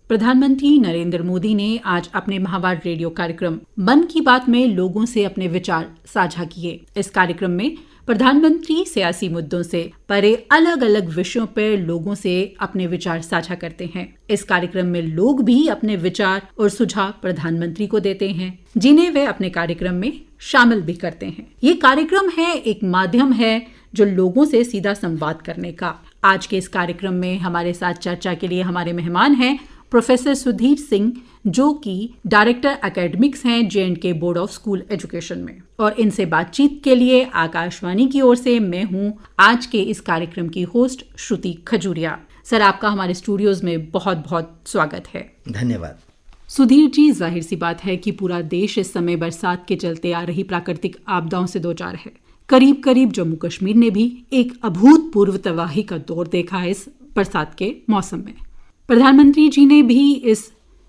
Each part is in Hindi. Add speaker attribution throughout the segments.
Speaker 1: प्रधानमंत्री नरेंद्र मोदी ने आज अपने माहवार रेडियो कार्यक्रम मन की बात में लोगों से अपने विचार साझा किए। इस कार्यक्रम में प्रधानमंत्री सियासी मुद्दों से परे अलग अलग विषयों पर लोगों से अपने विचार साझा करते हैं। इस कार्यक्रम में लोग भी अपने विचार और सुझाव प्रधानमंत्री को देते हैं, जिन्हें वे अपने कार्यक्रम में शामिल भी करते हैं। ये कार्यक्रम है एक माध्यम है जो लोगों से सीधा संवाद करने का। आज के इस कार्यक्रम में हमारे साथ चर्चा के लिए हमारे मेहमान हैं प्रोफेसर सुधीर सिंह, जो कि डायरेक्टर एकेडमिक्स हैं J&K board of school education में। और इनसे बातचीत के लिए आकाशवाणी की ओर से मैं हूं आज के इस कार्यक्रम की होस्ट श्रुति खजूरिया। सर, आपका हमारे स्टूडियोज में बहुत बहुत स्वागत है।
Speaker 2: धन्यवाद।
Speaker 1: सुधीर जी, जाहिर सी बात है कि पूरा देश इस समय बरसात के चलते आ रही प्राकृतिक आपदाओं से दो चार है। करीब करीब जम्मू कश्मीर ने भी एक अभूतपूर्व तबाही का दौर देखा है इस बरसात के मौसम में। प्रधानमंत्री जी ने भी इस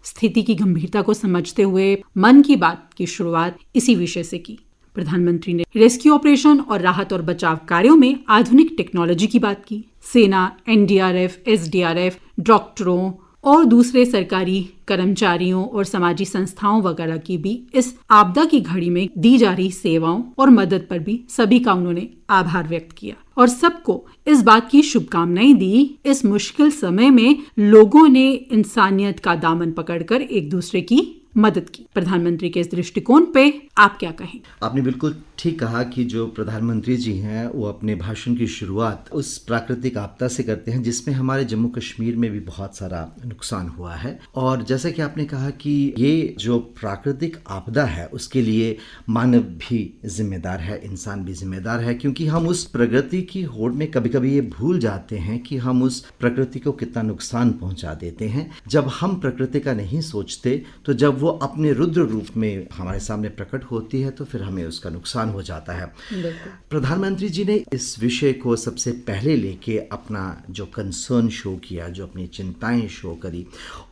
Speaker 1: स्थिति की गंभीरता को समझते हुए मन की बात की शुरुआत इसी विषय से की। प्रधानमंत्री ने रेस्क्यू ऑपरेशन और राहत और बचाव कार्यों में आधुनिक टेक्नोलॉजी की बात की। सेना, NDRF, SDRF, डॉक्टरों और दूसरे सरकारी कर्मचारियों और समाजी संस्थाओं वगैरह की भी इस आपदा की घड़ी में दी जा रही सेवाओं और मदद पर भी सभी का उन्होंने आभार व्यक्त किया और सबको इस बात की शुभकामनाएं दी। इस मुश्किल समय में लोगों ने इंसानियत का दामन पकड़कर एक दूसरे की मदद की। प्रधानमंत्री के इस दृष्टिकोण पे आप क्या कहें?
Speaker 2: आपने बिल्कुल ठीक कहा कि जो प्रधानमंत्री जी हैं वो अपने भाषण की शुरुआत उस प्राकृतिक आपदा से करते हैं जिसमें हमारे जम्मू कश्मीर में भी बहुत सारा नुकसान हुआ है। और जैसा कि आपने कहा कि ये जो प्राकृतिक आपदा है उसके लिए मानव भी जिम्मेदार है, इंसान भी जिम्मेदार है, क्योंकि हम उस प्रगति की होड़ में कभी कभी ये भूल जाते हैं कि हम उस प्रकृति को कितना नुकसान पहुंचा देते हैं। जब हम प्रकृति का नहीं सोचते तो जब वो अपने रुद्र रूप में हमारे सामने प्रकट होती है तो फिर हमें उसका नुकसान हो जाता है। प्रधानमंत्री जी ने इस विषय को सबसे पहले लेके अपना जो कंसर्न शो किया, जो अपनी चिंताएं शो करी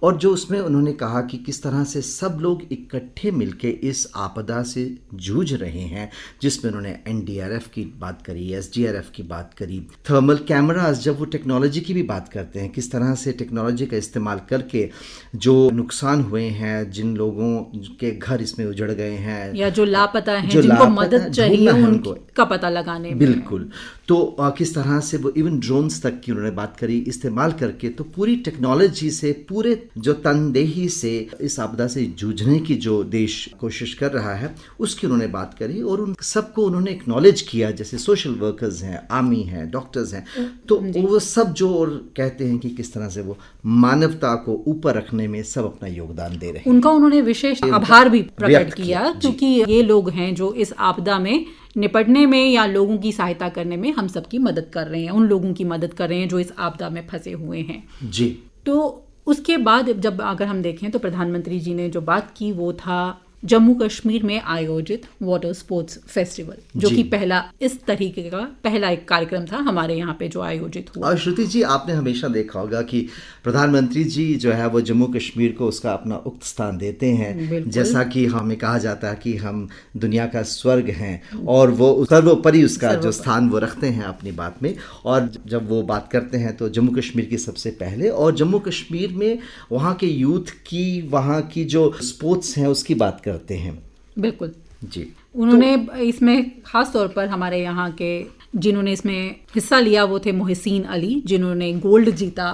Speaker 2: और जो उसमें उन्होंने कहा कि किस तरह से सब लोग इकट्ठे मिलके इस आपदा से जूझ रहे हैं, जिसमें उन्होंने NDRF की बात करी, SDRF की बात करी, थर्मल कैमरास, जब वो टेक्नोलॉजी की भी बात करते हैं, किस तरह से टेक्नोलॉजी का इस्तेमाल करके जो नुकसान हुए हैं, जिन लोगों के घर इसमें उजड़ गए हैं या
Speaker 1: जो लापता हैं, जिनको मदद चाहिए उनका पता लगाने में।
Speaker 2: बिल्कुल। तो किस तरह से वो इवन ड्रोन्स तक की उन्होंने बात करी इस्तेमाल करके। तो पूरी टेक्नोलॉजी से, पूरे जो तनदेही से इस आपदा से जूझने की जो देश कोशिश कर रहा है उसकी उन्होंने बात करी और उन सबको उन्होंने एक्नॉलेज किया, जैसे सोशल वर्कर्स हैं, आर्मी हैं, डॉक्टर्स हैं, तो वो सब जो और कहते हैं कि किस तरह से वो मानवता को ऊपर रखने में सब अपना योगदान दे रहे हैं।
Speaker 1: उनका उन्होंने विशेष आभार भी प्रकट किया, क्योंकि ये लोग हैं जो इस आपदा में निपटने में या लोगों की सहायता करने में हम सबकी मदद कर रहे हैं, उन लोगों की मदद कर रहे हैं जो इस आपदा में फंसे हुए हैं
Speaker 2: जी।
Speaker 1: तो उसके बाद जब अगर हम देखें तो प्रधानमंत्री जी ने जो बात की वो था जम्मू कश्मीर में आयोजित वाटर स्पोर्ट्स फेस्टिवल, जो कि पहला इस तरीके का पहला एक कार्यक्रम था हमारे यहाँ पे जो आयोजित हुआ।
Speaker 2: और श्रुति जी, आपने हमेशा देखा होगा कि प्रधानमंत्री जी जो है वो जम्मू कश्मीर को उसका अपना उक्त स्थान देते हैं, जैसा कि हमें कहा जाता है कि हम दुनिया का स्वर्ग हैं और वो सर्वोपरि उसका जो स्थान वो रखते हैं अपनी बात में। और जब वो बात करते हैं तो जम्मू कश्मीर की सबसे पहले, और जम्मू कश्मीर में वहाँ के यूथ की, वहाँ की जो स्पोर्ट्स हैं उसकी बात करते हैं।
Speaker 1: बिल्कुल
Speaker 2: जी।
Speaker 1: उन्होंने इसमें खास तौर पर हमारे यहाँ के जिन्होंने इसमें हिस्सा लिया वो थे मोहसिन अली, जिन्होंने गोल्ड जीता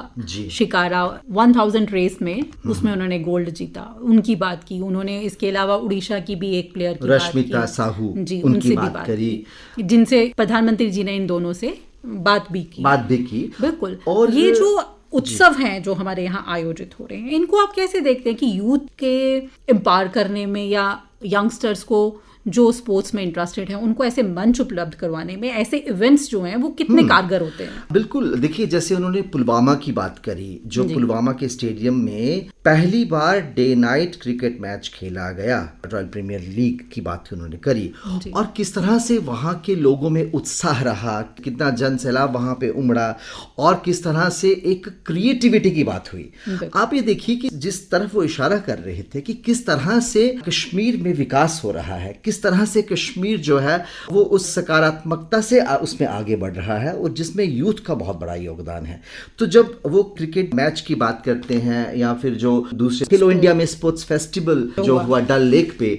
Speaker 1: शिकारा 1000 रेस में, उसमें उन्होंने गोल्ड जीता, उनकी बात की। उन्होंने इसके अलावा उड़ीसा की भी एक प्लेयर की
Speaker 2: रश्मिता साहू
Speaker 1: जी, उनसे भी बात करी, जिनसे प्रधानमंत्री जी ने इन दोनों से बात भी की। बिल्कुल। और ये जो उत्सव हैं जो हमारे यहाँ आयोजित हो रहे हैं, इनको आप कैसे देखते हैं कि यूथ के एम्पावर करने में या यंगस्टर्स को जो स्पोर्ट्स में इंटरेस्टेड हैं उनको ऐसे मंच उपलब्ध करवाने में ऐसे इवेंट्स जो हैं वो कितने कारगर होते हैं?
Speaker 2: बिल्कुल। देखिए, जैसे उन्होंने पुलवामा की बात करी, जो पुलवामा के स्टेडियम में पहली बार डे नाइट क्रिकेट मैच खेला गया, रॉयल प्रीमियर लीग की बात उन्होंने करी, और किस तरह से वहाँ के लोगों में उत्साह रहा, कितना जन सैलाब वहाँ पे उमड़ा और किस तरह से एक क्रिएटिविटी की बात हुई। आप ये देखिए कि जिस तरफ वो इशारा कर रहे थे कि किस तरह से कश्मीर में विकास हो रहा है, किस किस तरह से कश्मीर जो है वो उस सकारात्मकता से उसमें आगे बढ़ रहा है और जिसमें यूथ का बहुत बड़ा योगदान है। तो जब वो क्रिकेट मैच की बात करते हैं या फिर जो दूसरे खेलो इंडिया में स्पोर्ट्स फेस्टिवल जो हुआ डल लेक पे,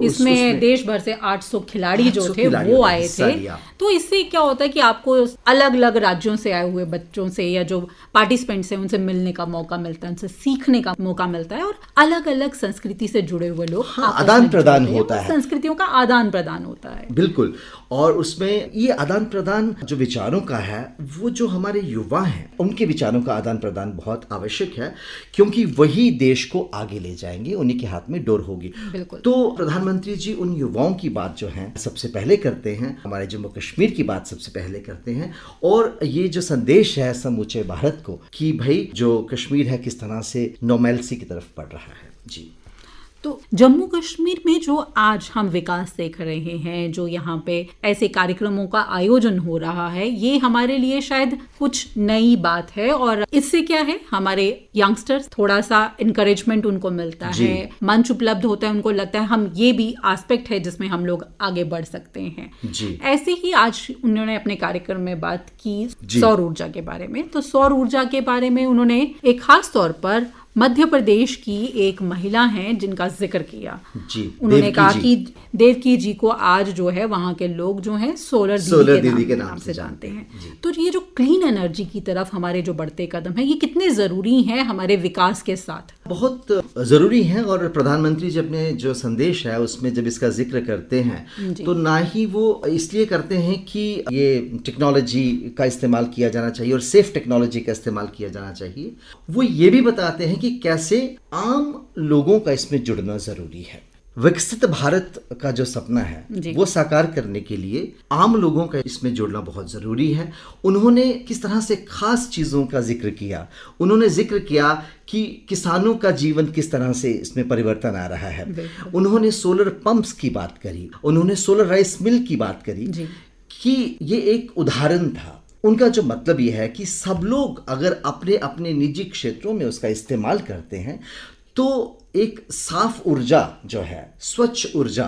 Speaker 1: इसमें देश भर से 800 खिलाड़ी जो थे वो आए थे। तो इससे क्या होता है कि आपको अलग अलग राज्यों से आए हुए बच्चों से या जो पार्टिसिपेंट्स हैं उनसे मिलने का मौका मिलता है, उनसे सीखने का मौका मिलता है और अलग अलग संस्कृति से जुड़े हुए लोग
Speaker 2: आदान प्रदान होता है,
Speaker 1: संस्कृतियों का आदान प्रदान होता है।
Speaker 2: बिल्कुल। और उसमें ये आदान प्रदान जो विचारों का है, वो जो हमारे युवा हैं उनके विचारों का आदान प्रदान बहुत आवश्यक है, क्योंकि वही देश को आगे ले जाएंगे, उन्हीं के हाथ में डोर होगी।
Speaker 1: बिल्कुल।
Speaker 2: तो प्रधानमंत्री जी उन युवाओं की बात जो है सबसे पहले करते हैं, हमारे जम्मू कश्मीर की बात सबसे पहले करते हैं और ये जो संदेश है समूचे भारत को कि भाई जो कश्मीर है किस तरह से नॉर्मैलिटी की तरफ बढ़ रहा है। जी।
Speaker 1: तो जम्मू कश्मीर में जो आज हम विकास देख रहे हैं, जो यहाँ पे ऐसे कार्यक्रमों का आयोजन हो रहा है, ये हमारे लिए शायद कुछ नई बात है और इससे क्या है हमारे यंगस्टर्स थोड़ा सा इनकरेजमेंट उनको मिलता है, मंच उपलब्ध होता है, उनको लगता है हम ये भी एस्पेक्ट है जिसमें हम लोग आगे बढ़ सकते हैं। ऐसे ही आज उन्होंने अपने कार्यक्रम में बात की सौर ऊर्जा के बारे में। तो सौर ऊर्जा के बारे में उन्होंने एक खास तौर पर मध्य प्रदेश की एक महिला हैं जिनका जिक्र किया। उन्होंने कहा कि देवकी जी को आज जो है वहाँ के लोग जो हैं सोलर दीदी के नाम से जानते हैं। तो ये जो क्लीन एनर्जी की तरफ हमारे जो बढ़ते कदम है, ये कितने जरूरी हैं हमारे विकास के साथ?
Speaker 2: बहुत जरूरी है। और प्रधानमंत्री जी अपने जो संदेश है उसमें जब इसका जिक्र करते हैं तो ना ही वो इसलिए करते हैं कि ये टेक्नोलॉजी का इस्तेमाल किया जाना चाहिए और सेफ टेक्नोलॉजी का इस्तेमाल किया जाना चाहिए, वो ये भी बताते हैं कि कैसे आम लोगों का इसमें जुड़ना जरूरी है। विकसित भारत का जो सपना है वो साकार करने के लिए आम लोगों का इसमें जुड़ना बहुत जरूरी है। उन्होंने किस तरह से खास चीजों का जिक्र किया, उन्होंने जिक्र किया कि किसानों का जीवन किस तरह से इसमें परिवर्तन आ रहा है। उन्होंने सोलर पंप्स की बात करी, उन्होंने सोलर राइस मिल की बात करी कि ये एक उदाहरण था। उनका जो मतलब ये है कि सब लोग अगर अपने अपने निजी क्षेत्रों में उसका इस्तेमाल करते हैं तो एक साफ ऊर्जा जो है, स्वच्छ ऊर्जा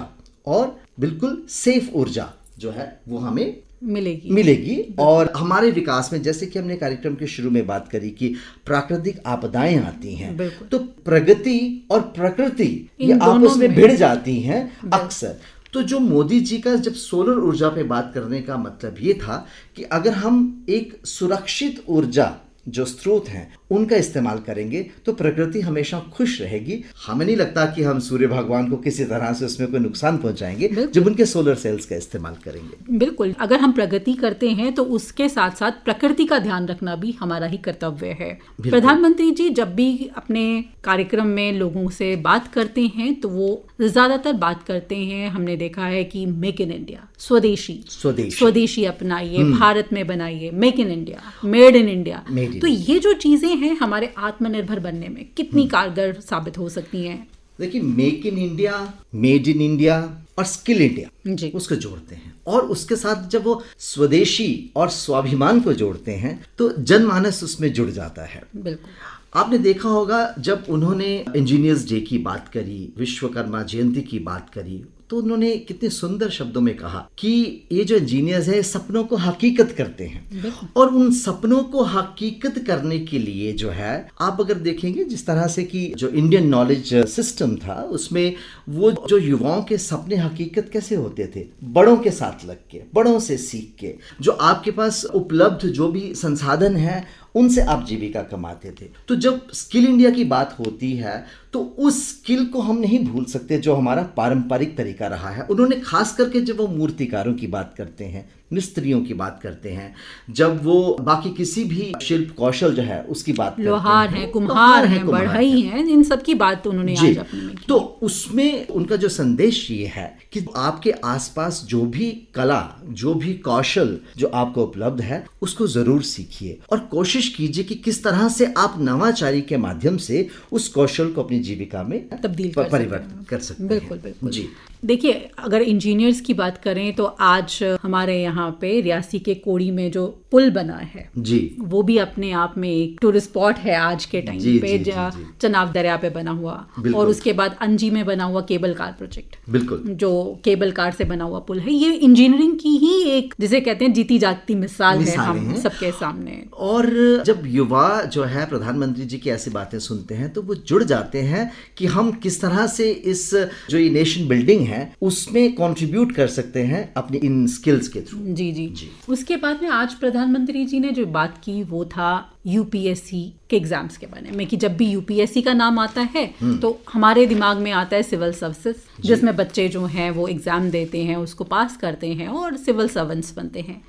Speaker 2: और बिल्कुल सेफ ऊर्जा जो है वो हमें मिलेगी। और हमारे विकास में, जैसे कि हमने कार्यक्रम के शुरू में बात करी कि प्राकृतिक आपदाएं आती हैं, तो प्रगति और प्रकृति ये आपस में भिड़ जाती हैं अक्सर। तो जो मोदी जी का जब सोलर ऊर्जा पे बात करने का मतलब ये था कि अगर हम एक सुरक्षित ऊर्जा जो स्रोत हैं उनका इस्तेमाल करेंगे तो प्रकृति हमेशा खुश रहेगी। हमें नहीं लगता कि हम सूर्य भगवान को किसी तरह से उसमें कोई नुकसान पहुंचाएंगे जब उनके सोलर सेल्स का इस्तेमाल करेंगे।
Speaker 1: बिल्कुल, अगर हम प्रगति करते हैं तो उसके साथ साथ प्रकृति का ध्यान रखना भी हमारा ही कर्तव्य है। प्रधानमंत्री जी जब भी अपने कार्यक्रम में लोगों से बात करते हैं तो वो ज्यादातर बात करते हैं, हमने देखा है कि मेक इन इंडिया, स्वदेशी अपनाइए, भारत में बनाइए, make in India, made in India. तो ये जो चीजें हैं हमारे आत्मनिर्भर बनने में कितनी कारगर साबित हो सकती हैं?
Speaker 2: देखिए, make in India, made in India और स्किल इंडिया उसको जोड़ते हैं और उसके साथ जब वो स्वदेशी और स्वाभिमान को जोड़ते हैं तो जनमानस उसमें जुड़ जाता है।
Speaker 1: बिल्कुल।
Speaker 2: आपने देखा होगा जब उन्होंने इंजीनियर्स डे की बात करी, विश्वकर्मा जयंती की बात करी, तो उन्होंने कितने सुंदर शब्दों में कहा कि ये जो इंजीनियर्स हैं सपनों को हकीकत करते हैं और उन सपनों को हकीकत करने के लिए जो है आप अगर देखेंगे जिस तरह से कि जो इंडियन नॉलेज सिस्टम था उसमें वो जो युवाओं के सपने हकीकत कैसे होते थे, बड़ों के साथ लग के, बड़ों से सीख के, जो आपके पास उपलब्ध जो भी संसाधन है उनसे आप जीविका कमाते थे। तो जब स्किल इंडिया की बात होती है तो उस स्किल को हम नहीं भूल सकते जो हमारा पारंपरिक तरीका रहा है। उन्होंने खास करके जब वो मूर्तिकारों की बात करते हैं, मिस्त्रियों की बात करते हैं, जब वो बाकी किसी भी शिल्प कौशल जो है उसकी बात
Speaker 1: लोहार हैं, कुम्हार हैं, बढ़ई हैं, इन सब की बात तो उन्होंने आज अपने में की।
Speaker 2: तो उसमें उनका जो संदेश ये है कि आपके आसपास जो भी कला, जो भी कौशल जो आपको उपलब्ध है उसको जरूर सीखिए और कोशिश कीजिए कि किस तरह से आप नवाचारी के माध्यम से उस कौशल को अपनी जीविका में
Speaker 1: तब्दील
Speaker 2: परिवर्तन कर सकते हैं।
Speaker 1: बिल्कुल।
Speaker 2: जी।
Speaker 1: देखिए, अगर इंजीनियर्स की बात करें तो आज हमारे यहाँ पे रियासी के कोड़ी में जो पुल बना है
Speaker 2: जी,
Speaker 1: वो भी अपने आप में एक टूरिस्ट स्पॉट है आज के टाइम
Speaker 2: जी,
Speaker 1: पे,
Speaker 2: जी,
Speaker 1: जहाँ
Speaker 2: जी, जी।
Speaker 1: चनाब दरिया पे बना हुआ, और उसके बाद अंजी में बना हुआ केबल कार प्रोजेक्ट,
Speaker 2: बिल्कुल,
Speaker 1: जो केबल कार से बना हुआ पुल है। ये इंजीनियरिंग की ही एक, जिसे कहते हैं, जीती जागती मिसाल है हम सबके सामने।
Speaker 2: और जब युवा जो है प्रधानमंत्री जी की ऐसी बातें सुनते हैं तो वो जुड़ जाते हैं कि हम किस तरह से इस जो ये नेशन बिल्डिंग है उसमें कंट्रीब्यूट कर सकते हैं अपनी इन स्किल्स के थ्रू।
Speaker 1: जी जी जी। उसके बाद में आज प्रधानमंत्री जी ने जो बात की वो था यूपीएससी के एग्जाम्स के बारे में, कि जब भी यूपीएससी का नाम आता है तो हमारे दिमाग में आता है सिविल सर्विसेज, जिसमें बच्चे जो हैं वो एग्जाम देते हैं, उसको पास करते हैं और सिविल सर्वेंट्स बनते हैं।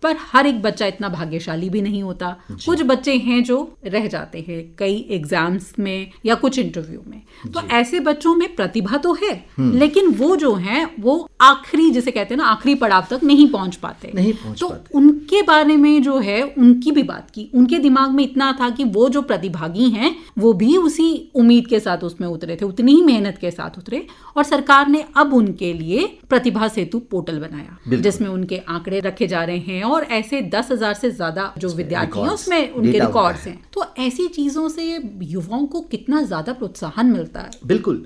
Speaker 1: पर हर एक बच्चा इतना भाग्यशाली भी नहीं होता। कुछ बच्चे हैं जो रह जाते हैं कई एग्जाम्स में या कुछ इंटरव्यू में। तो ऐसे बच्चों में प्रतिभा तो है, लेकिन वो जो हैं वो आखिरी, जिसे कहते हैं ना, आखिरी पड़ाव तक नहीं पहुंच पाते। तो उनके बारे में जो है उनकी भी बात की। उनके दिमाग में इतना था कि वो जो प्रतिभागी हैं वो भी उसी उम्मीद के साथ उसमें उतरे थे, उतनी ही मेहनत के साथ उतरे, और सरकार ने अब उनके लिए प्रतिभा सेतु पोर्टल बनाया जिसमें उनके आंकड़े रखे जा रहे हैं और ऐसे 10,000 से ज्यादा जो विद्यार्थी हैं उसमें उनके रिकॉर्ड्स हैं। तो ऐसी चीजों से युवाओं को कितना ज्यादा प्रोत्साहन मिलता है।
Speaker 2: बिल्कुल।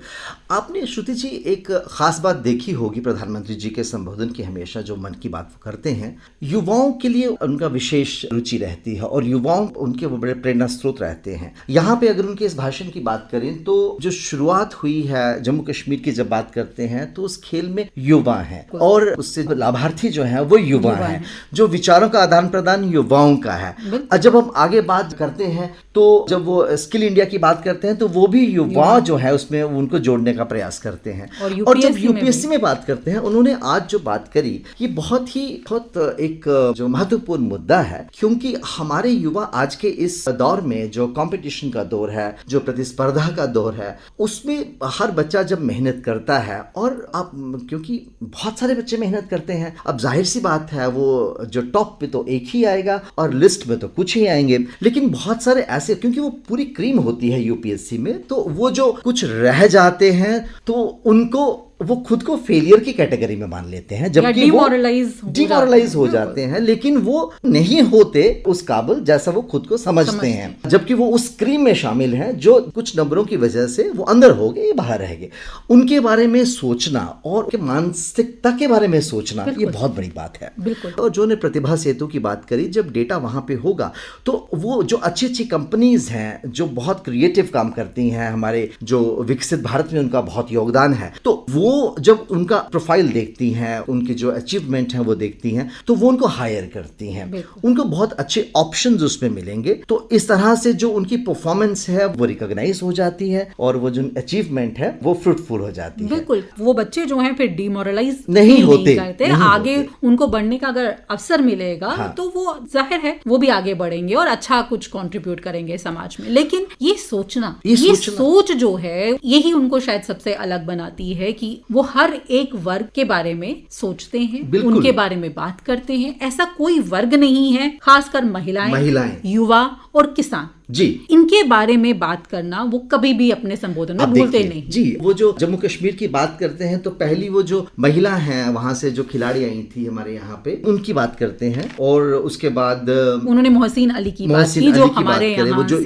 Speaker 2: आपने श्रुति जी एक खास बात देखी होगी प्रधानमंत्री जी के संबोधन की, हमेशा जो मन की बात करते हैं युवाओं के लिए उनका विशेष रुचि रहती है और युवाओं उनके वो बड़े प्रेरणा स्रोत रहते हैं। यहाँ पे अगर उनके इस भाषण की बात करें तो जो शुरुआत हुई है जम्मू कश्मीर की, जब बात करते हैं तो उस खेल में युवा हैं और उससे लाभार्थी जो है वो युवा हैं, जो विचारों का आदान प्रदान युवाओं का है। और जब हम आगे बात करते हैं तो जब वो स्किल इंडिया की बात करते हैं तो वो भी युवा जो है उसमें उनको जोड़ने का प्रयास करते हैं। और जब यूपीएससी में बात करते हैं, उन्होंने आज जो बात करी ये बहुत एक जो महत्वपूर्ण मुद्दा है, क्योंकि हमारे युवा आज के इस दौर में जो कंपटीशन का दौर है, जो प्रतिस्पर्धा का दौर है, उसमें हर बच्चा जब मेहनत करता है, और आप क्योंकि बहुत सारे बच्चे मेहनत करते हैं, अब जाहिर सी बात है वो जो टॉप पे तो एक ही आएगा और लिस्ट में तो कुछ ही आएंगे, लेकिन बहुत सारे ऐसे, क्योंकि वो पूरी क्रीम होती है यूपीएससी में, तो वो जो कुछ रह जाते हैं तो उनको वो खुद को फेलियर की कैटेगरी में मान लेते हैं, जबकि डिमोरलाइज हो जाते हैं, लेकिन वो नहीं होते उस काबिल जैसा वो खुद को समझते हैं, जबकि वो उस क्रीम में शामिल हैं जो कुछ नंबरों की वजह से वो अंदर हो गए, बाहर रह गए। उनके बारे में सोचना और मानसिकता के बारे में सोचना ये बहुत बड़ी बात है। और जो ने प्रतिभा सेतु की बात करी, जब डेटा वहां पे होगा तो वो जो अच्छी अच्छी कंपनीज हैं जो बहुत क्रिएटिव काम करती हैं, हमारे जो विकसित भारत में उनका बहुत योगदान है, तो वो जब उनका प्रोफाइल देखती हैं, उनके जो अचीवमेंट हैं वो देखती हैं, तो वो उनको हायर करती हैं, उनको बहुत अच्छे ऑप्शंस उसमें मिलेंगे। तो इस तरह से जो उनकी परफॉर्मेंस है वो रिकॉग्नाइज हो जाती है और वो जो अचीवमेंट है वो फ्रूटफुल हो जाती है।
Speaker 1: बिल्कुल, वो बच्चे जो हैं फिर डिमोरलाइज
Speaker 2: नहीं होते,
Speaker 1: आगे उनको बढ़ने का अगर अवसर मिलेगा तो वो जाहिर है वो भी आगे बढ़ेंगे और अच्छा कुछ कंट्रीब्यूट करेंगे समाज में। लेकिन ये सोचना, ये सोच जो है यही उनको शायद सबसे अलग बनाती है कि वो हर एक वर्ग के बारे में सोचते हैं, उनके बारे में बात करते हैं। ऐसा कोई वर्ग नहीं है, खासकर महिलाएं, युवा और किसान
Speaker 2: जी,
Speaker 1: इनके बारे में बात करना वो कभी भी अपने संबोधन में भूलते नहीं
Speaker 2: जी। वो जो जम्मू कश्मीर की बात करते हैं तो पहली वो जो महिला हैं वहां से जो खिलाड़ी आई थी हमारे यहाँ पे, उनकी बात करते हैं, और उसके बाद
Speaker 1: उन्होंने मोहसिन अली की बात की, जो हमारे यहाँ
Speaker 2: जो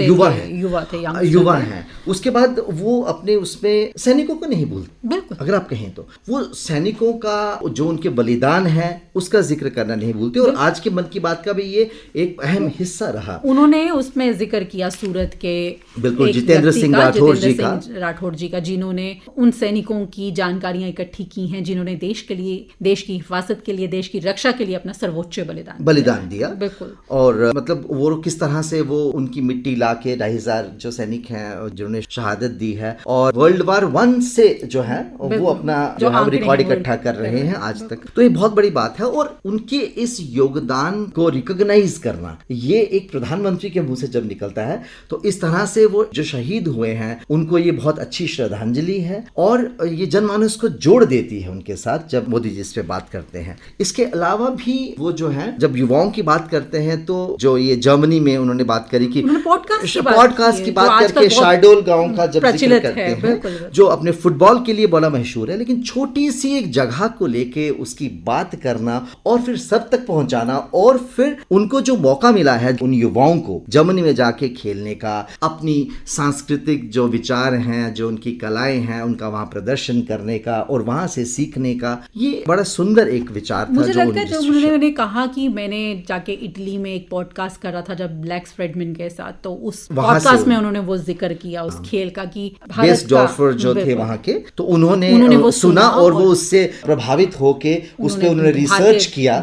Speaker 2: युवा हैं। उसके बाद वो अपने उसमें सैनिकों को नहीं भूलते।
Speaker 1: बिल्कुल,
Speaker 2: अगर आप कहें तो वो सैनिकों का जो उनके बलिदान है उसका जिक्र करना नहीं भूलते, और आज के मन की बात का भी ये एक अहम हिस्सा रहा।
Speaker 1: उन्होंने उसमें जिक्र किया सूरत के
Speaker 2: बिल्कुल जितेंद्र सिंह राठौड़
Speaker 1: जी का, जिन्होंने उन सैनिकों की जानकारियां इकट्ठी की हैं जिन्होंने देश के लिए, देश की हिफाजत के लिए, देश की रक्षा के लिए अपना सर्वोच्च बलिदान दिया। बिल्कुल,
Speaker 2: और मतलब वो किस तरह से वो उनकी मिट्टी ला के 2,500 जो सैनिक हैं जिन्होंने शहादत दी है, और World War I से जो है वो अपना जो है रिकॉर्ड इकट्ठा कर रहे हैं आज तक। तो ये बहुत बड़ी बात है, और उनके इस योगदान को रिकॉग्नाइज करना, ये एक प्रधानमंत्री के मुंह से जब निकलता मिलता है। तो इस तरह से वो जो शहीद हुए हैं उनको ये बहुत अच्छी श्रद्धांजलि है और ये जनमानस को जोड़ देती है उनके साथ जब मोदी जी इस पे बात करते हैं। इसके अलावा भी वो जो है जब युवाओं की बात करते हैं तो जो ये जर्मनी में उन्होंने बात करी कि पॉडकास्ट की बात करके शार्डोल गांव का जब जिक्र करते हैं जो अपने फुटबॉल के लिए बड़ा मशहूर है, लेकिन छोटी सी एक जगह को लेके उसकी बात करना और फिर सब तक पहुंचाना और फिर उनको जो मौका मिला है उन युवाओं को जर्मनी में जाके खेलने का, अपनी सांस्कृतिक जो विचार हैं, जो उनकी कलाएं हैं, उनका वहां प्रदर्शन करने का और वहां से सीखने का, ये बड़ा सुंदर एक विचार था।
Speaker 1: मुझे लगता है जब उन्होंने कहा कि मैंने जाके इटली में एक पॉडकास्ट कर रहा था जब ब्लैक्स फ्रेडमैन के साथ, तो उस पॉडकास्ट में उन्होंने वो जिक्र किया उस खेल का कि
Speaker 2: बेसडॉर्फर जो थे वहां के, तो उन्होंने वो सुना और वो उससे प्रभावित होके उस पे उन्होंने रिसर्च किया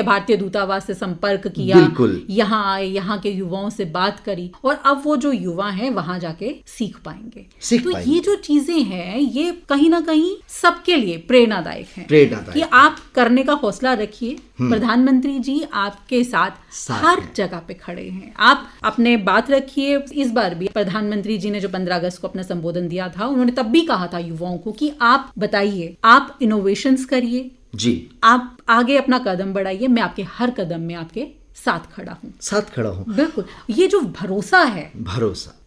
Speaker 1: भारतीय दूतावास से संपर्क किया, यहाँ आए, यहाँ के युवाओं से बात करी और अब वो जो युवा हैं वहां जाके सीख पाएंगे। तो ये जो चीजें हैं ये कहीं ना कहीं सबके लिए प्रेरणादायक है कि आप करने का हौसला रखिए। प्रधानमंत्री जी आपके साथ हर जगह पे खड़े हैं, आप अपने बात रखिए। इस बार भी प्रधानमंत्री जी ने जो 15 अगस्त को अपना संबोधन दिया था, उन्होंने तब भी कहा था युवाओं को कि आप बताइए, आप इनोवेशंस करिए
Speaker 2: जी,
Speaker 1: आप आगे अपना कदम बढ़ाइए, मैं आपके हर कदम में आपके साथ खड़ा हूँ। बिल्कुल, ये जो भरोसा है,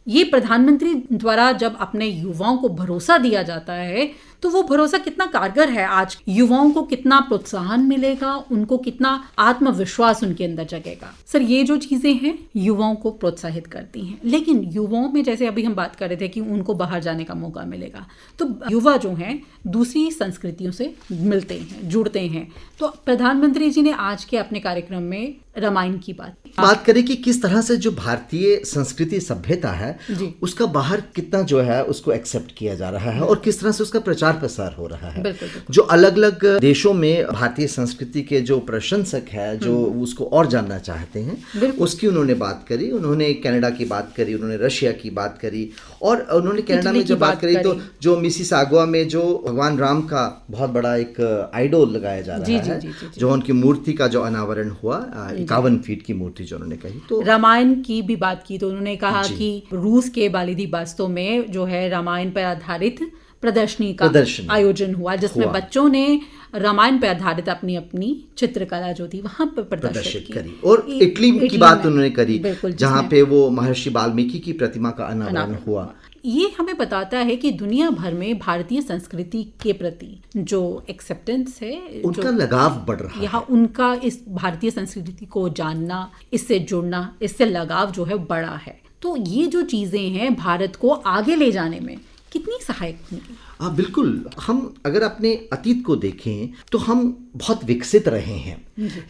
Speaker 1: ये प्रधानमंत्री द्वारा जब अपने युवाओं को भरोसा दिया जाता है तो वो भरोसा कितना कारगर है। आज युवाओं को कितना प्रोत्साहन मिलेगा, उनको कितना आत्मविश्वास उनके अंदर जगेगा। सर, ये जो चीजें हैं युवाओं को प्रोत्साहित करती हैं, लेकिन युवाओं में जैसे अभी हम बात कर रहे थे कि उनको बाहर जाने का मौका मिलेगा, तो युवा जो हैं दूसरी संस्कृतियों से मिलते हैं, जुड़ते हैं। तो प्रधानमंत्री जी ने आज के अपने कार्यक्रम में रामायण की बात
Speaker 2: करें कि किस तरह से जो भारतीय संस्कृति सभ्यता है उसका बाहर कितना जो है उसको एक्सेप्ट किया जा रहा है और किस तरह से उसका प्रचार प्रसार हो रहा है।
Speaker 1: बिल्कुल।
Speaker 2: जो अलग अलग देशों में भारतीय संस्कृति के जो प्रशंसक है, जो उसको और जानना चाहते हैं, उसकी उन्होंने बात करी। उन्होंने कनाडा की बात करी, उन्होंने रशिया की बात करी और उन्होंने कनाडा में जब बात करी तो जो मिसिसागुआ में जो भगवान राम का बहुत बड़ा एक आइडोल लगाया जा रहा है, जो उनकी मूर्ति का जो अनावरण हुआ 51 फीट की मूर्ति जो उन्होंने कही। तो
Speaker 1: रामायण की भी बात की तो उन्होंने कहा कि रूस के व्लादिवोस्तोक में जो है रामायण पर आधारित प्रदर्शनी का आयोजन हुआ, जिसमें बच्चों ने रामायण पर आधारित अपनी अपनी चित्रकला जो थी वहां पर प्रदर्शित करी।
Speaker 2: और इटली की बात उन्होंने करी जहां पे वो महर्षि वाल्मीकि की प्रतिमा का अनावरण हुआ।
Speaker 1: ये हमें बताता है कि दुनिया भर में भारतीय संस्कृति के प्रति जो एक्सेप्टेंस है,
Speaker 2: उनका लगाव बढ़ रहा है।
Speaker 1: यहाँ उनका इस भारतीय संस्कृति को जानना, इससे जुड़ना, इससे लगाव जो है बड़ा है। तो ये जो चीजें हैं भारत को आगे ले जाने में कितनी सहायक होंगी?
Speaker 2: बिल्कुल। हम अगर अपने अतीत को देखें तो हम बहुत विकसित रहे हैं,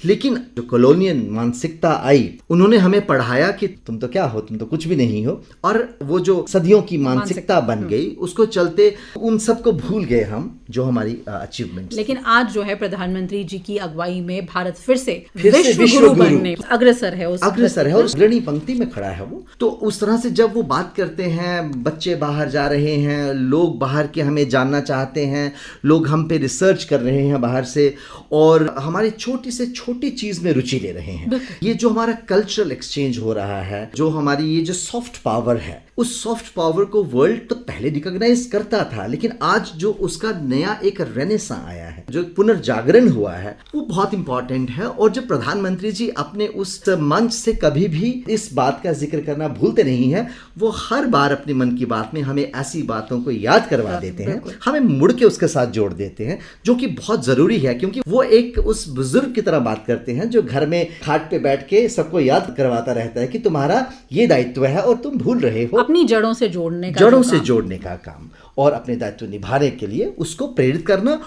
Speaker 2: लेकिन जो कॉलोनियल मानसिकता आई उन्होंने हमें पढ़ाया कि तुम तो क्या हो, तुम तो कुछ भी नहीं हो, और वो जो सदियों की मानसिकता बन गई, उसको चलते उन सब को भूल गए हम जो हमारी अचीवमेंट।
Speaker 1: लेकिन आज जो है प्रधानमंत्री जी की अगुवाई में भारत फिर से विश्व गुरु बनने अग्रसर है और
Speaker 2: अग्रणी पंक्ति में खड़ा है वो। तो उस तरह से जब वो बात करते हैं, बच्चे बाहर जा रहे हैं, लोग बाहर के हमें जानना चाहते हैं, लोग हम पे रिसर्च कर रहे हैं बाहर से और हमारी छोटी से छोटी चीज में रुचि ले रहे हैं। ये जो हमारा कल्चरल एक्सचेंज हो रहा है, जो हमारी ये जो सॉफ्ट पावर है, उस सॉफ्ट पावर को वर्ल्ड तो पहले रिकॉग्नाइज करता था, लेकिन आज जो उसका नया एक रेनेसां आया है, जो पुनर्जागरण हुआ है, वो बहुत इंपॉर्टेंट है। और जब प्रधानमंत्री जी अपने उस मंच से कभी भी इस बात का जिक्र करना भूलते नहीं है, वो हर बार अपनी मन की बात में हमें ऐसी बातों को याद करवा देते हैं, हमें मुड़ के उसके साथ जोड़ देते हैं, जो कि बहुत जरूरी है, क्योंकि वो एक उस बुजुर्ग की तरह बात करते हैं जो घर में खाट पे बैठ के सबको याद करवाता रहता है कि तुम्हारा ये दायित्व है और तुम भूल रहे हो।
Speaker 1: अपनी जड़ों से जोड़ने
Speaker 2: का काम और अपने दायित्व निभाने के लिए उसको प्रेरित करना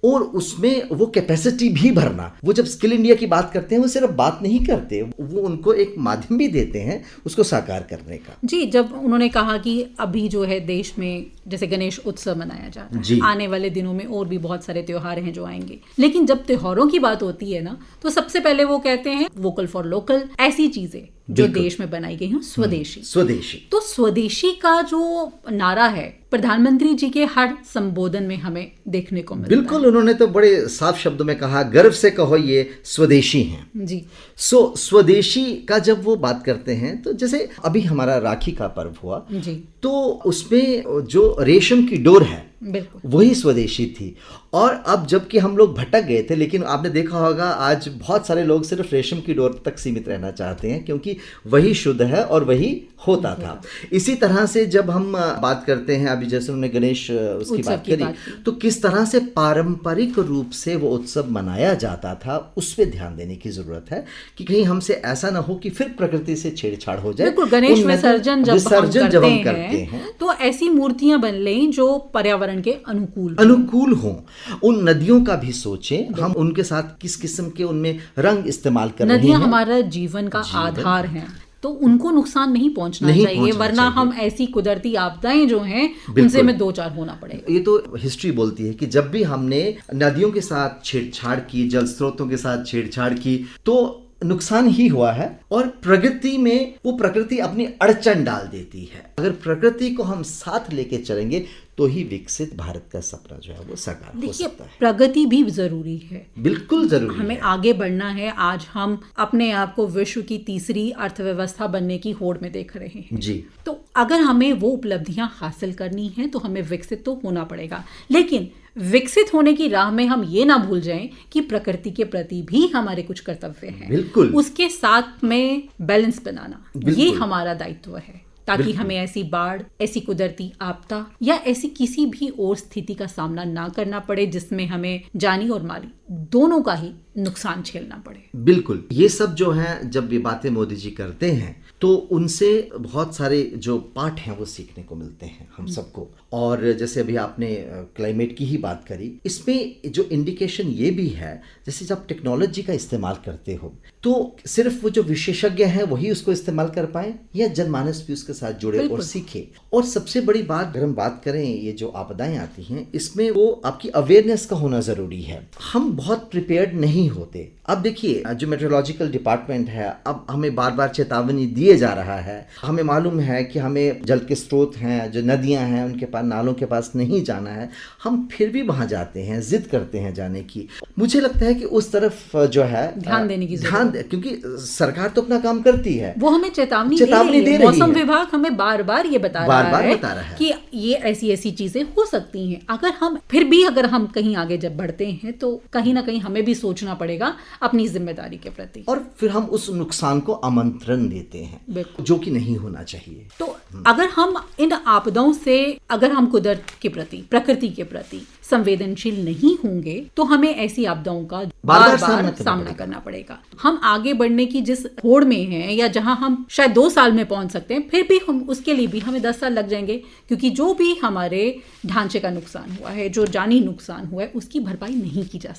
Speaker 2: और उसमें वो कैपेसिटी भी भरना। वो जब स्किल इंडिया की बात करते हैं वो सिर्फ बात नहीं करते, वो उनको एक माध्यम भी देते हैं उसको साकार करने का।
Speaker 1: जी, जब उन्होंने कहा कि अभी जो है देश में जैसे गणेश उत्सव मनाया जाता है, आने वाले दिनों में और भी बहुत सारे त्योहार हैं जो आएंगे, लेकिन जब त्योहारों की बात होती है ना, तो सबसे पहले वो कहते हैं वोकल फॉर लोकल। ऐसी चीजें जो देश में बनाई गई हो, स्वदेशी।
Speaker 2: स्वदेशी।
Speaker 1: तो स्वदेशी का जो नारा है प्रधानमंत्री जी के हर संबोधन में हमें देखने को मिलता
Speaker 2: बिल्कुल, उन्होंने तो बड़े साफ शब्दों में कहा, गर्व से कहो ये स्वदेशी हैं
Speaker 1: जी।
Speaker 2: स्वदेशी का जब वो बात करते हैं तो जैसे अभी हमारा राखी का पर्व हुआ
Speaker 1: जी,
Speaker 2: तो उसमें जो रेशम की डोर है
Speaker 1: बिल्कुल
Speaker 2: वही स्वदेशी थी। और अब जबकि हम लोग भटक गए थे, लेकिन आपने देखा होगा आज बहुत सारे लोग सिर्फ रेशम की डोर तक सीमित रहना चाहते हैं क्योंकि वही शुद्ध है और वही होता था। इसी तरह से जब हम बात करते हैं, अभी जैसे उन्होंने गणेश उसकी बात करी, तो किस तरह से पारंपरिक रूप से वो उत्सव मनाया जाता था, उस पर ध्यान देने की जरूरत है कि कहीं हमसे ऐसा ना हो कि फिर प्रकृति से छेड़छाड़ हो जाए।
Speaker 1: बिल्कुल, गणेश विसर्जन जब हम करते हैं तो ऐसी मूर्तियां बन लें जो पर्यावरण के अनुकूल
Speaker 2: हों। उन नदियों का भी सोचें, हम उनके साथ किस किस्म के उनमें रंग इस्तेमाल कर रहे हैं।
Speaker 1: नदियां हमारा जीवन का आधार हैं, तो उनको नुकसान नहीं पहुंचना चाहिए, वरना हम ऐसी कुदरती आपदाएं जो हैं उनसे में दो चार होना पड़ेगा।
Speaker 2: ये तो हिस्ट्री बोलती है कि जब भी हमने नदियों के साथ छेड़छाड़ की, जल स्रोतों के साथ छेड़छाड़ की, तो नुकसान ही हुआ है। और प्रकृति में वो प्रकृति अपनी अड़चन डाल देती है। अगर प्रकृति को हम साथ लेके चलेंगे तो ही विकसित भारत का सपना जो है वो साकार हो सकता है।
Speaker 1: प्रगति भी जरूरी है,
Speaker 2: बिल्कुल जरूरी
Speaker 1: हमें
Speaker 2: है।
Speaker 1: आगे बढ़ना है। आज हम अपने आप को विश्व की तीसरी अर्थव्यवस्था बनने की होड़ में देख रहे हैं
Speaker 2: जी।
Speaker 1: तो अगर हमें वो उपलब्धियां हासिल करनी है तो हमें विकसित तो होना पड़ेगा, लेकिन विकसित होने की राह में हम ये ना भूल जाएं कि प्रकृति के प्रति भी हमारे कुछ कर्तव्य हैं।
Speaker 2: बिल्कुल,
Speaker 1: उसके साथ में बैलेंस बनाना ये हमारा दायित्व है, ताकि हमें ऐसी बाढ़, ऐसी कुदरती आपदा या ऐसी किसी भी और स्थिति का सामना ना करना पड़े जिसमें हमें जानी और माली दोनों का ही नुकसान झेलना पड़े।
Speaker 2: बिल्कुल, ये सब जो है जब ये बातें मोदी जी करते हैं तो उनसे बहुत सारे जो पाठ हैं वो सीखने को मिलते हैं हम सबको। और जैसे अभी आपने क्लाइमेट की ही बात करी, इसमें जो इंडिकेशन ये भी है, जैसे जब टेक्नोलॉजी का इस्तेमाल करते हो तो सिर्फ वो जो विशेषज्ञ हैं वही उसको इस्तेमाल कर पाए या जनमानस भी उसके साथ जुड़े और सीखे। और सबसे बड़ी बात, अगर हम बात करें ये जो आपदाएं आती हैं, इसमें वो आपकी अवेयरनेस का होना जरूरी है। हम बहुत प्रिपेयर्ड नहीं होते। अब देखिए, जो मेट्रोलॉजिकल डिपार्टमेंट है, अब हमें बार बार चेतावनी दिए जा रहा है। हमें मालूम है कि हमें जल के स्रोत हैं, जो नदियां हैं, उनके पास, नालों के पास नहीं जाना है, हम फिर भी वहां जाते हैं, जिद करते हैं जाने की। मुझे लगता है कि उस तरफ जो है
Speaker 1: ध्यान देने की जरूरत है,
Speaker 2: क्योंकि सरकार तो अपना काम करती है, वो
Speaker 1: हमें चेतावनी दे रही है। मौसम विभाग हमें बार बार ये बता रहा है कि ये ऐसी ऐसी चीजें हो सकती हैं। अगर हम फिर भी अगर हम कहीं आगे जब बढ़ते हैं तो कहीं ना कहीं हमें भी सोचना पड़ेगा अपनी जिम्मेदारी के प्रति,
Speaker 2: और फिर हम उस नुकसान को आमंत्रण देते हैं जो कि नहीं होना चाहिए।
Speaker 1: तो अगर हम इन आपदाओं से, अगर हम कुदरत के प्रति, प्रकृति के प्रति संवेदनशील नहीं होंगे तो हमें ऐसी आपदाओं का बार बार सामना करना पड़ेगा। हम आगे बढ़ने की जिस होड़ में हैं या जहां हम शायद 2 साल में पहुंच सकते हैं, फिर भी हम उसके लिए भी हमें 10 साल लग जाएंगे, क्योंकि जो भी हमारे ढांचे का नुकसान हुआ है, जो जानी नुकसान हुआ है, उसकी भरपाई नहीं की जा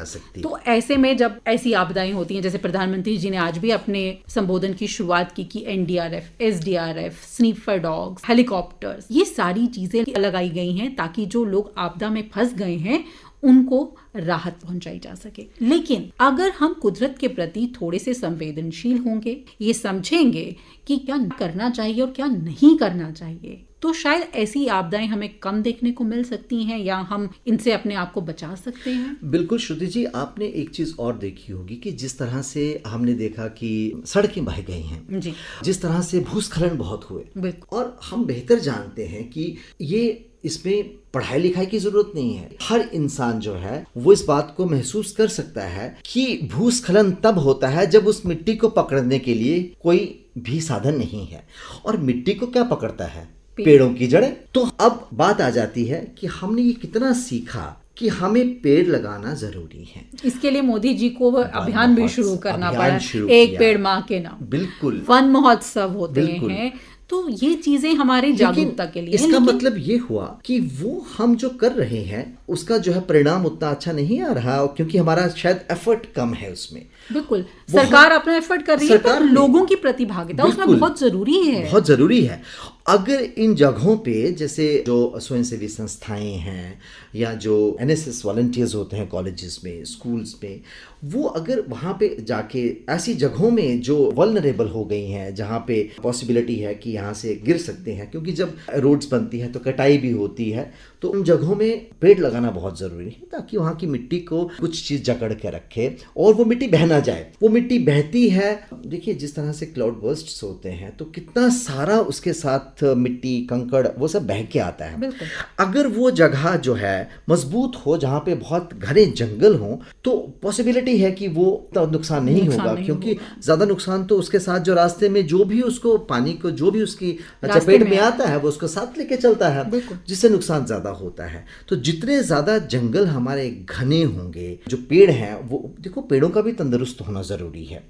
Speaker 1: सकती। तो ऐसे में जब ऐसी आपदाएं होती हैं, जैसे प्रधानमंत्री जी ने आज भी अपने संबोधन की शुरुआत की कि NDRF, SDRF, sniffer dogs, helicopters, ये सारी चीजें लगाई गई हैं ताकि जो लोग आपदा में फंस गए हैं उनको राहत पहुंचाई जा सके। लेकिन अगर हम कुदरत के प्रति थोड़े से संवेदनशील होंगे, ये समझेंगे कि क्या करना चाहिए और क्या नहीं करना चाहिए, तो शायद ऐसी आपदाएं हमें कम देखने को मिल सकती हैं या हम इनसे अपने आप को बचा सकते हैं।
Speaker 2: बिल्कुल श्रुति जी, आपने एक चीज और देखी होगी कि जिस तरह से हमने देखा कि सड़कें बह गई हैं जी, जिस तरह से भूस्खलन बहुत हुए, और हम बेहतर जानते हैं कि ये इसमें पढ़ाई लिखाई की जरूरत नहीं है। हर इंसान जो है वो इस बात को महसूस कर सकता है कि भूस्खलन तब होता है जब उस मिट्टी को पकड़ने के लिए कोई भी साधन नहीं है। और मिट्टी को क्या पकड़ता है? पेड़ों की जड़ें। तो अब बात आ जाती है कि हमने ये कितना सीखा कि हमें पेड़ लगाना जरूरी है।
Speaker 1: इसके लिए मोदी जी को अभियान भी शुरू करना पड़ा, एक पेड़ माँ के नाम।
Speaker 2: बिल्कुल,
Speaker 1: वन महोत्सव होते हैं, तो ये चीजें हमारे जागरूकता के लिए।
Speaker 2: इसका मतलब ये हुआ कि वो हम जो कर रहे हैं उसका जो है परिणाम उतना अच्छा नहीं आ रहा, क्योंकि हमारा शायद एफर्ट कम है उसमें।
Speaker 1: बिल्कुल, सरकार अपना एफर्ट कर रही है, पर लोगों की प्रतिभागिता उसमें बहुत जरूरी है।
Speaker 2: अगर इन जगहों पे जैसे जो स्वयंसेवी संस्थाएं हैं या जो एनएसएस वॉलंटियर्स होते हैं कॉलेजेस में, स्कूल्स में, वो अगर वहाँ पे जाके ऐसी जगहों में जो वल्नरेबल हो गई हैं, जहाँ पे पॉसिबिलिटी है कि यहाँ से गिर सकते हैं, क्योंकि जब रोड्स बनती हैं तो कटाई भी होती है, तो उन जगहों में पेड़ लगाना बहुत ज़रूरी है ताकि वहाँ की मिट्टी को कुछ चीज़ जकड़ के रखे और वो मिट्टी बह ना जाए। वो मिट्टी बहती है, देखिए जिस तरह से क्लाउड बर्स्ट्स होते हैं तो कितना सारा उसके साथ मिट्टी, कंकड़, वो सब बह के आता है। अगर वो जगह जो है मजबूत हो, जहाँ पे बहुत घने जंगल हों, तो पॉसिबिलिटी है कि वो तो नुकसान नहीं होगा, क्योंकि ज़्यादा नुकसान तो उसके साथ जो रास्ते में जो भी उसको पानी को जो भी उसकी चपेट में आता है वो उसको साथ लेके चलता है, जिससे नुकसान ज़्यादा होता है। तो जितने ज़्यादा जंगल हमारे घने होंगे, जो पेड़ हैं वो देखो, पेड़ों का भी तंदुरुस्त होना ज़रूरी है,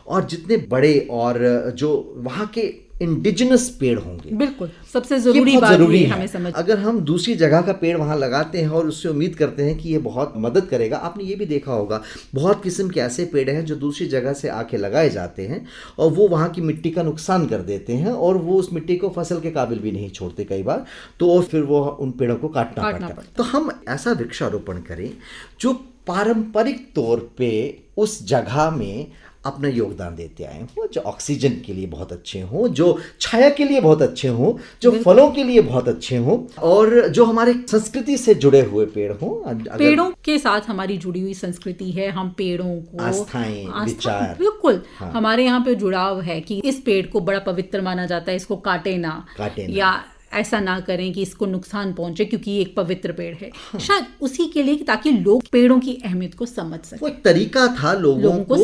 Speaker 2: और जितने बड़े और जो वहाँ के इंडिजिनस पेड़ होंगे,
Speaker 1: बिल्कुल सबसे जरूरी बात है हमें समझ।
Speaker 2: अगर हम दूसरी जगह का पेड़ वहाँ लगाते हैं और उससे उम्मीद करते हैं कि ये बहुत मदद करेगा, आपने ये भी देखा होगा बहुत किस्म के ऐसे पेड़ हैं जो दूसरी जगह से आके लगाए जाते हैं और वो वहाँ की मिट्टी का नुकसान कर देते हैं और वो उस मिट्टी को फसल के काबिल भी नहीं छोड़ते कई बार, तो और फिर वो उन पेड़ों को काटना पड़ता है। तो हम ऐसा वृक्षारोपण करें जो पारंपरिक तौर पे उस जगह में अपना योगदान देते आए हों, जो ऑक्सीजन के लिए बहुत अच्छे हों, जो छाया के लिए बहुत अच्छे हों, जो फलों के लिए बहुत अच्छे हों, और जो हमारे संस्कृति से जुड़े हुए पेड़ हों।
Speaker 1: पेड़ों के साथ हमारी जुड़ी हुई संस्कृति है, हम पेड़ों को
Speaker 2: आस्थाएं, विचार,
Speaker 1: बिल्कुल हमारे यहाँ पे जुड़ाव है कि इस पेड़ को बड़ा पवित्र माना जाता है, इसको काटे ना या ऐसा ना करें कि इसको नुकसान पहुंचे क्योंकि ये एक पवित्र पेड़ है। शायद उसी के लिए ताकि लोग पेड़ों की अहमियत को समझ सकें।
Speaker 2: वो एक तरीका था लोगों को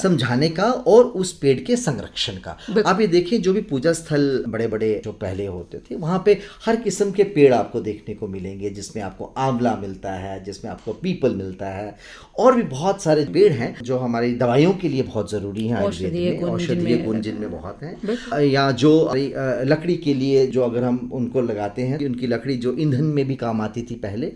Speaker 2: समझाने का और उस पेड़ के संरक्षण का। आप ये देखिए, जो भी पूजा स्थल बड़े बड़े जो पहले होते थे, वहाँ पे हर किस्म के पेड़ आपको देखने को मिलेंगे, जिसमें आपको आंवला मिलता है, जिसमें आपको पीपल मिलता है, और भी बहुत सारे पेड़ हैं जो हमारी दवाइयों के लिए बहुत जरूरी है, औषधीय गुण जिनमें बहुत हैं, या जो लकड़ी के लिए जो अगर हम उनको लगाते हैं, उनकी लकड़ी जो ईंधन में भी काम आती थी पहले।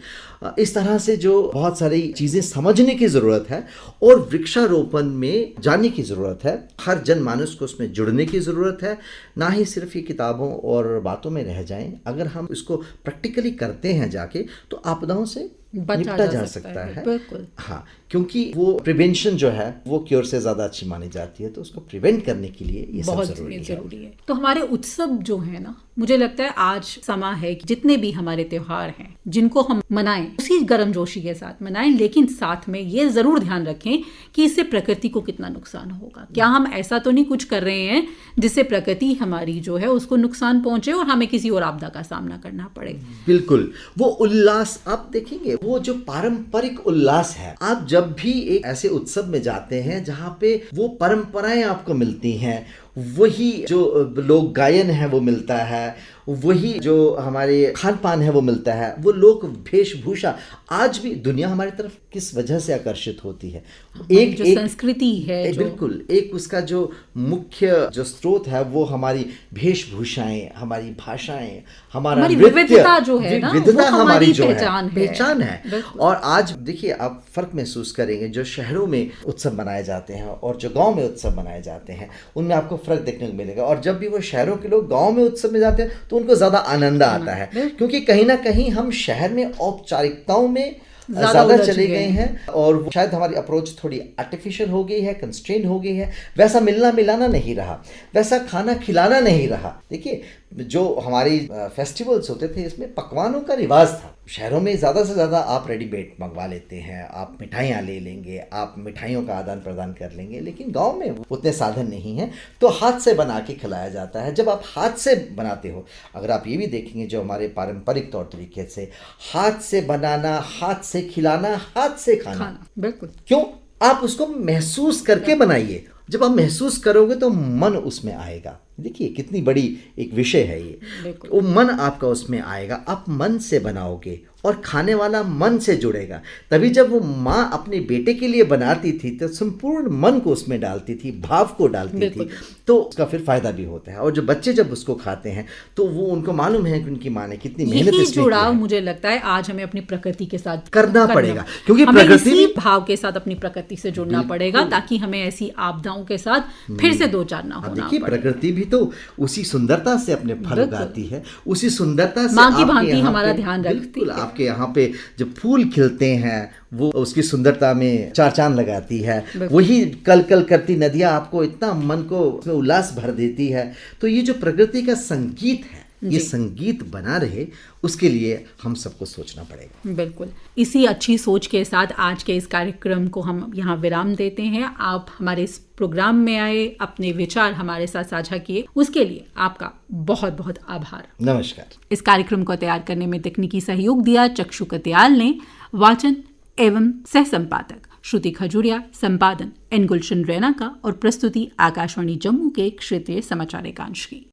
Speaker 2: इस तरह से जो बहुत सारी चीज़ें समझने की ज़रूरत है और वृक्षारोपण में जानने की ज़रूरत है, हर जनमानस को उसमें जुड़ने की ज़रूरत है, ना ही सिर्फ ये किताबों और बातों में रह जाएं। अगर हम इसको प्रैक्टिकली करते हैं जाके, तो आपदाओं से निपटा जा सकता है।
Speaker 1: बिल्कुल
Speaker 2: हाँ, क्योंकि वो प्रिवेंशन जो है वो क्योर से ज़्यादा अच्छी मानी जाती है, तो उसको प्रिवेंट करने के लिए ये सब जरूरी है।
Speaker 1: तो हमारे उत्सव जो है ना, मुझे लगता है आज समय है कि जितने भी हमारे त्योहार हैं जिनको हम मनाएं, उसी गर्मजोशी के साथ मनाएं, लेकिन साथ में ये जरूर ध्यान रखें कि इससे प्रकृति को कितना नुकसान होगा। क्या हम ऐसा तो नहीं कुछ कर रहे हैं जिससे प्रकृति हमारी जो है उसको नुकसान पहुंचे और हमें किसी और आपदा का सामना करना पड़े।
Speaker 2: बिल्कुल, वो उल्लास आप देखेंगे, वो जो पारंपरिक उल्लास है, आप जब भी एक ऐसे उत्सव में जाते हैं जहाँ पे वो परंपराएं आपको मिलती हैं, वही जो लोक गायन है वो मिलता है, वही जो हमारे खान पान है वो मिलता है, वो लोक वेशभूषा, आज भी दुनिया हमारी तरफ किस वजह से आकर्षित होती है, एक
Speaker 1: जो संस्कृति है,
Speaker 2: बिल्कुल एक उसका जो मुख्य जो स्रोत है वो हमारी वेशभूषाएं, हमारी भाषाएं, हमारा
Speaker 1: विविधता जो है ना,
Speaker 2: विविधता हमारी जो
Speaker 1: पहचान
Speaker 2: है। और आज देखिए, आप फर्क महसूस करेंगे, जो शहरों में उत्सव मनाए जाते हैं और जो गांव में उत्सव मनाए जाते हैं, उनमें आपको फर्क देखने को मिलेगा। और जब भी वो शहरों के लोग गांव में उत्सव में जाते हैं तो उनको ज्यादा आनंद आता है, क्योंकि कहीं ना कहीं हम शहर में औपचारिकताओं में ज़्यादा चले गए हैं और शायद हमारी अप्रोच थोड़ी आर्टिफिशियल हो गई है, कंस्ट्रेन हो गई है, वैसा मिलना मिलाना नहीं रहा, वैसा खाना खिलाना नहीं रहा। देखिए, जो हमारी फेस्टिवल्स होते थे इसमें पकवानों का रिवाज था। शहरों में ज़्यादा से ज़्यादा आप रेडीमेड मंगवा लेते हैं, आप मिठाइयाँ ले लेंगे, आप मिठाइयों का आदान प्रदान कर लेंगे, लेकिन गांव में उतने साधन नहीं हैं, तो हाथ से बना के खिलाया जाता है। जब आप हाथ से बनाते हो, अगर आप ये भी देखेंगे, जो हमारे पारंपरिक तौर तरीके से हाथ से बनाना, हाथ से खिलाना, हाथ से खाना, बिल्कुल, क्यों? आप उसको महसूस करके बनाइए। जब आप महसूस करोगे तो मन उसमें आएगा। देखिए कितनी बड़ी एक विषय है ये, वो मन आपका उसमें आएगा, आप मन से बनाओगे और खाने वाला मन से जुड़ेगा। तभी जब वो माँ अपने बेटे के लिए बनाती थी तो संपूर्ण मन को उसमें डालती थी, भाव को डालती थी, तो उसका फिर फायदा भी होता है। और जो बच्चे जब उसको खाते हैं तो वो उनको मालूम है कि उनकी माँ ने कितनी मेहनत
Speaker 1: यही
Speaker 2: इसमें
Speaker 1: जुड़ाव
Speaker 2: की है।
Speaker 1: मुझे लगता है आज हमें अपनी प्रकृति के साथ
Speaker 2: करना पड़ेगा, क्योंकि
Speaker 1: हमें
Speaker 2: प्रकृति
Speaker 1: इसी
Speaker 2: भी
Speaker 1: भाव के साथ अपनी प्रकृति से जुड़ना पड़ेगा, ताकि हमें ऐसी आपदाओं के साथ फिर से दो चार ना
Speaker 2: अब
Speaker 1: होना
Speaker 2: देखिए
Speaker 1: पड़े।
Speaker 2: प्रकृति भी तो उसी सुंदरता से अपने फल उगाती है, उसी सुंदरता से
Speaker 1: माँ की
Speaker 2: आपके
Speaker 1: भांति
Speaker 2: यहाँ
Speaker 1: हमारा
Speaker 2: पे-
Speaker 1: ध्यान रखती
Speaker 2: बिल्कुल,
Speaker 1: है।
Speaker 2: आपके यहाँ पे जब फूल खिलते हैं वो उसकी सुंदरता में चार चांद लगाती है। वही कल कल करती नदियाँ आपको इतना मन को उसमें उल्लास भर देती है। तो ये जो प्रकृति का संगीत है, ये संगीत बना रहे, उसके लिए हम सबको सोचना पड़ेगा।
Speaker 1: बिल्कुल, इसी अच्छी सोच के साथ आज के इस कार्यक्रम को हम यहाँ विराम देते हैं। आप हमारे इस प्रोग्राम में आए, अपने विचार हमारे साथ साझा किए, उसके लिए आपका बहुत बहुत आभार।
Speaker 2: नमस्कार।
Speaker 1: इस कार्यक्रम को तैयार करने में तकनीकी सहयोग दिया चक्षु कत्याल ने। वाचन एवं सह संपादक श्रुति खजूरिया, संपादन एन गुलशन रैना का और प्रस्तुति आकाशवाणी जम्मू के क्षेत्रीय समाचार एकांश की।